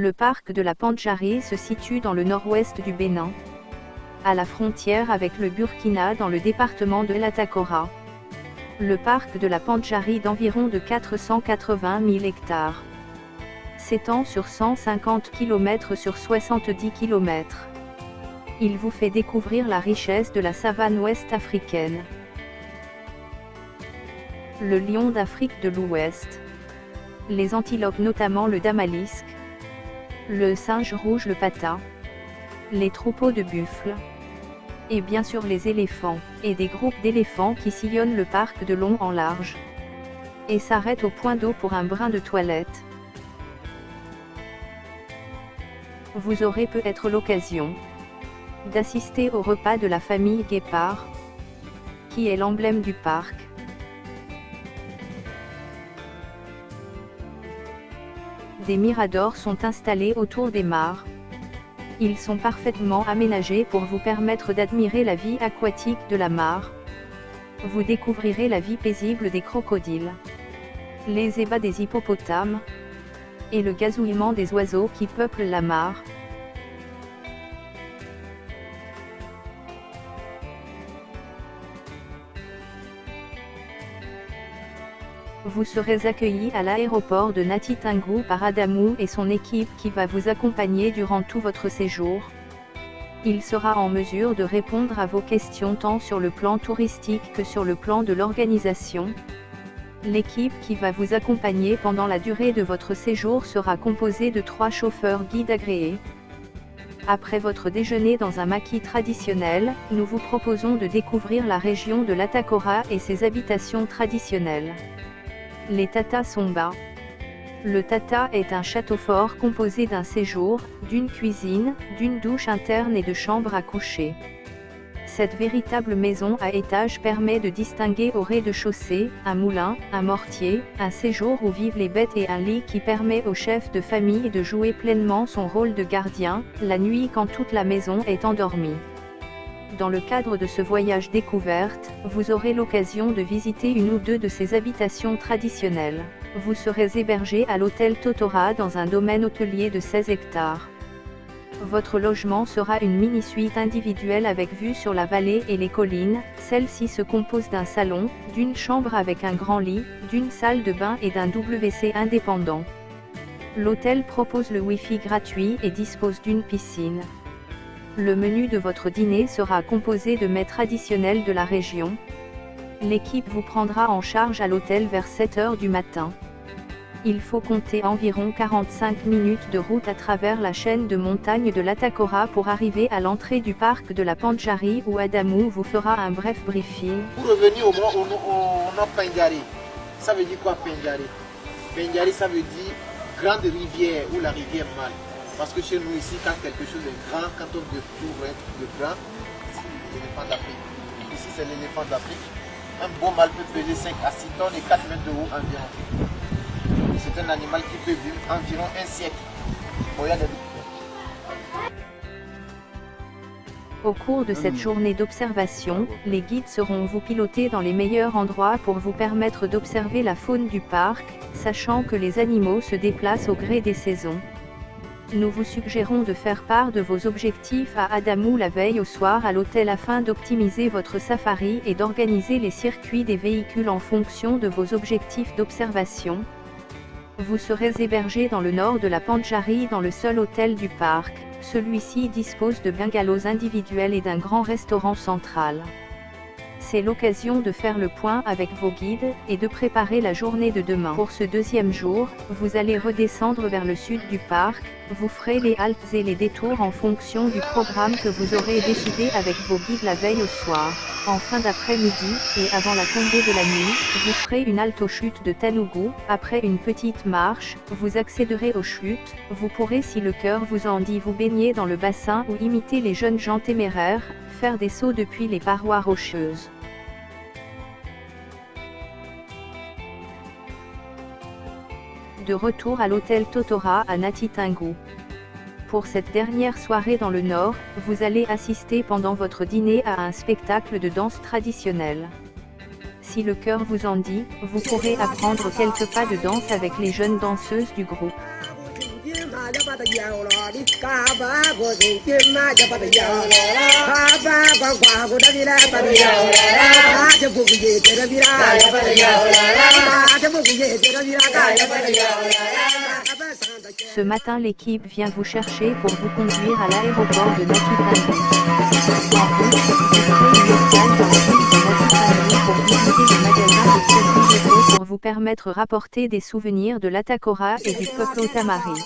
Le parc de la Pandjari se situe dans le nord-ouest du Bénin, à la frontière avec le Burkina dans le département de l'Atakora. Le parc de la Pandjari d'environ de 480 000 hectares s'étend sur 150 km sur 70 km. Il vous fait découvrir la richesse de la savane ouest africaine. Le lion d'Afrique de l'Ouest. Les antilopes notamment le damalisque. Le singe rouge le pata. Les troupeaux de buffles. Et bien sûr les éléphants, et des groupes d'éléphants qui sillonnent le parc de long en large. Et s'arrêtent au point d'eau pour un brin de toilette. Vous aurez peut-être l'occasion d'assister au repas de la famille Guépard, qui est l'emblème du parc. Des miradors sont installés autour des mares. Ils sont parfaitement aménagés pour vous permettre d'admirer la vie aquatique de la mare. Vous découvrirez la vie paisible des crocodiles, les ébats des hippopotames, et le gazouillement des oiseaux qui peuplent la mare. Vous serez accueilli à l'aéroport de Nati Tingu par Adamou et son équipe qui va vous accompagner durant tout votre séjour. Il sera en mesure de répondre à vos questions tant sur le plan touristique que sur le plan de l'organisation. L'équipe qui va vous accompagner pendant la durée de votre séjour sera composée de 3 chauffeurs guides agréés. Après votre déjeuner dans un maquis traditionnel, nous vous proposons de découvrir la région de l'Atakora et ses habitations traditionnelles. Les Tata Somba. Le Tata est un château fort composé d'un séjour, d'une cuisine, d'une douche interne et de chambres à coucher. Cette véritable maison à étages permet de distinguer au rez-de-chaussée, un moulin, un mortier, un séjour où vivent les bêtes et un lit qui permet au chef de famille de jouer pleinement son rôle de gardien, la nuit quand toute la maison est endormie. Dans le cadre de ce voyage découverte, vous aurez l'occasion de visiter une ou deux de ces habitations traditionnelles. Vous serez hébergé à l'hôtel Totora dans un domaine hôtelier de 16 hectares. Votre logement sera une mini-suite individuelle avec vue sur la vallée et les collines. Celle-ci se compose d'un salon, d'une chambre avec un grand lit, d'une salle de bain et d'un WC indépendant. L'hôtel propose le Wi-Fi gratuit et dispose d'une piscine. Le menu de votre dîner sera composé de mets traditionnels de la région. L'équipe vous prendra en charge à l'hôtel vers 7 h du matin. Il faut compter environ 45 minutes de route à travers la chaîne de montagnes de l'Atakora pour arriver à l'entrée du parc de la Pandjari où Adamou vous fera un bref briefing. Pour revenir au nom Pandjari, ça veut dire quoi Pandjari? Pandjari ça veut dire grande rivière ou la rivière mâle. Parce que chez nous ici, quand quelque chose est grand, quand on découvre un truc de grand, c'est l'éléphant d'Afrique. Ici c'est l'éléphant d'Afrique. Un beau mâle peut peser 5 à 6 tonnes et 4 mètres de haut environ. C'est un animal qui peut vivre environ un siècle. Au cours de cette journée d'observation, les guides seront vous piloter dans les meilleurs endroits pour vous permettre d'observer la faune du parc, sachant que les animaux se déplacent au gré des saisons. Nous vous suggérons de faire part de vos objectifs à Adamou la veille au soir à l'hôtel afin d'optimiser votre safari et d'organiser les circuits des véhicules en fonction de vos objectifs d'observation. Vous serez hébergé dans le nord de la Pandjari dans le seul hôtel du parc. Celui-ci dispose de bungalows individuels et d'un grand restaurant central. C'est l'occasion de faire le point avec vos guides, et de préparer la journée de demain. Pour ce deuxième jour, vous allez redescendre vers le sud du parc, vous ferez les haltes et les détours en fonction du programme que vous aurez décidé avec vos guides la veille au soir. En fin d'après-midi, et avant la tombée de la nuit, vous ferez une halte aux chutes de Tanugu. Après une petite marche, vous accéderez aux chutes, vous pourrez si le cœur vous en dit vous baigner dans le bassin ou imiter les jeunes gens téméraires, faire des sauts depuis les parois rocheuses. De retour à l'hôtel Totora à Nati Tingu. Pour cette dernière soirée dans le nord, vous allez assister pendant votre dîner à un spectacle de danse traditionnelle. Si le cœur vous en dit, vous pourrez apprendre quelques pas de danse avec les jeunes danseuses du groupe. Ce matin, l'équipe vient vous chercher pour vous conduire à l'aéroport de Natitangu. En route, vous ferez une escale dans la ville de Natitangu pour visiter les magasins de produits locaux pour vous permettre rapporter des souvenirs de l'Atakora et du peuple Otamari.